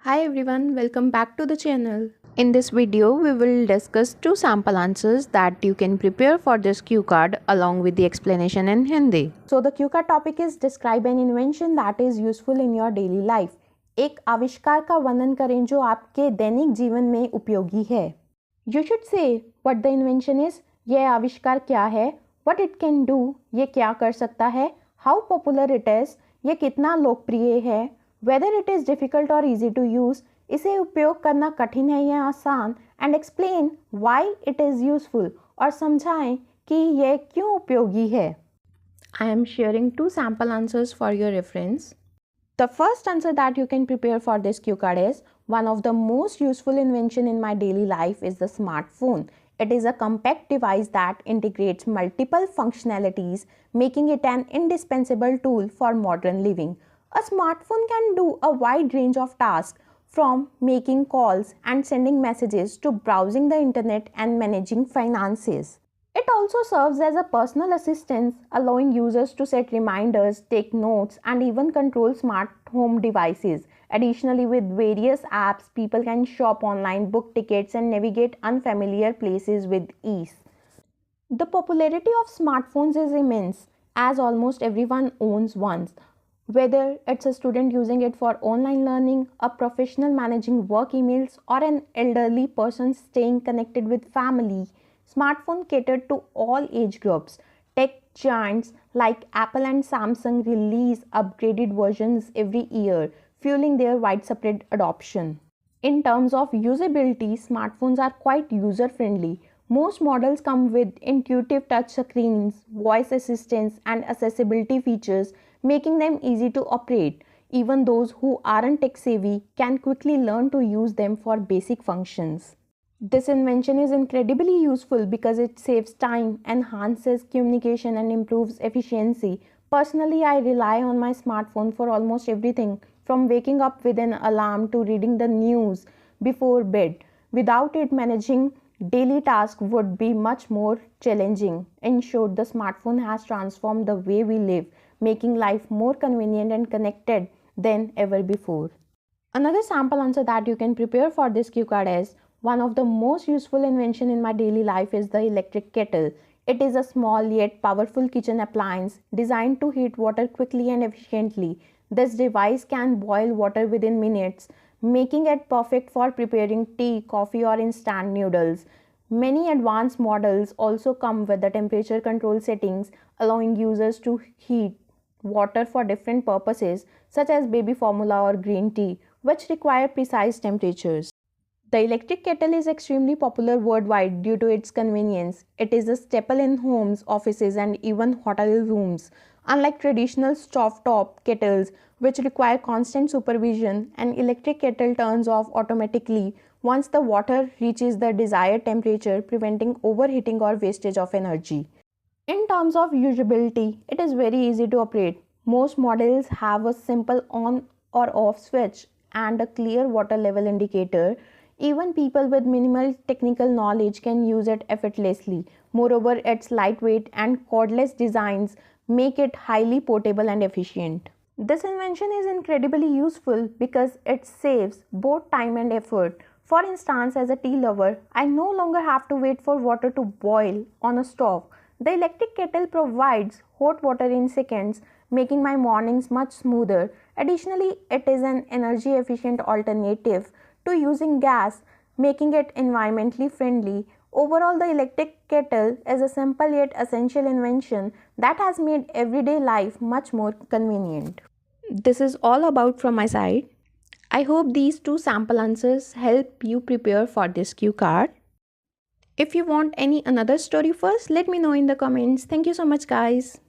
Hi everyone, welcome back to the channel. In this video, we will discuss two sample answers that you can prepare for this cue card along with the explanation in Hindi. So the cue card topic is describe an invention that is useful in your daily life. एक आविष्कार का वर्णन करें जो आपके दैनिक जीवन में उपयोगी है. You should say what the invention is. यह आविष्कार क्या है? What it can do. ये क्या कर सकता है? How popular it is. ये कितना लोकप्रिय है? Whether it is difficult or easy to use, इसे उपयोग करना कठिन है या आसान, and explain why it is useful और समझाएं कि यह क्यों उपयोगी है. I am sharing two sample answers for your reference. The first answer that you can prepare for this cue card is one of the most useful invention in my daily life is the smartphone. It is a compact device that integrates multiple functionalities, making it an indispensable tool for modern living. A smartphone can do a wide range of tasks from making calls and sending messages to browsing the internet and managing finances. It also serves as a personal assistant, allowing users to set reminders, take notes, and even control smart home devices. Additionally, with various apps, people can shop online, book tickets, and navigate unfamiliar places with ease. The popularity of smartphones is immense, as almost everyone owns one. Whether it's a student using it for online learning, a professional managing work emails, or an elderly person staying connected with family, smartphones cater to all age groups. Tech giants like Apple and Samsung release upgraded versions every year, fueling their widespread adoption. In terms of usability, smartphones are quite user-friendly. Most models come with intuitive touch screens, voice assistance, and accessibility features, making them easy to operate. Even those who aren't tech savvy can quickly learn to use them for basic functions. This invention is incredibly useful because it saves time, enhances communication, and improves efficiency. Personally, I rely on my smartphone for almost everything, from waking up with an alarm to reading the news before bed. Without it, managing daily tasks would be much more challenging. In short, the smartphone has transformed the way we live, making life more convenient and connected than ever before. Another sample answer that you can prepare for this cue card is one of the most useful invention in my daily life is the electric kettle. It is a small yet powerful kitchen appliance designed to heat water quickly and efficiently. This device can boil water within minutes, making it perfect for preparing tea, coffee, or instant noodles. Many advanced models also come with the temperature control settings, allowing users to heat water for different purposes such as baby formula or green tea, which require precise temperatures. The electric kettle is extremely popular worldwide due to its convenience. It is a staple in homes, offices, and even hotel rooms. Unlike traditional stovetop kettles, which require constant supervision, an electric kettle turns off automatically once the water reaches the desired temperature, preventing overheating or wastage of energy. In terms of usability, it is very easy to operate. Most models have a simple on or off switch and a clear water level indicator. Even people with minimal technical knowledge can use it effortlessly. Moreover, its lightweight and cordless designs make it highly portable and efficient. This invention is incredibly useful because it saves both time and effort. For instance, as a tea lover, I no longer have to wait for water to boil on a stove. The electric kettle provides hot water in seconds, making my mornings much smoother. Additionally, it is an energy efficient alternative to using gas, making it environmentally friendly. Overall, the electric kettle is a simple yet essential invention that has made everyday life much more convenient. This is all about from my side. I hope these two sample answers help you prepare for this cue card. If you want any another story first, let me know in the comments. Thank you so much, guys.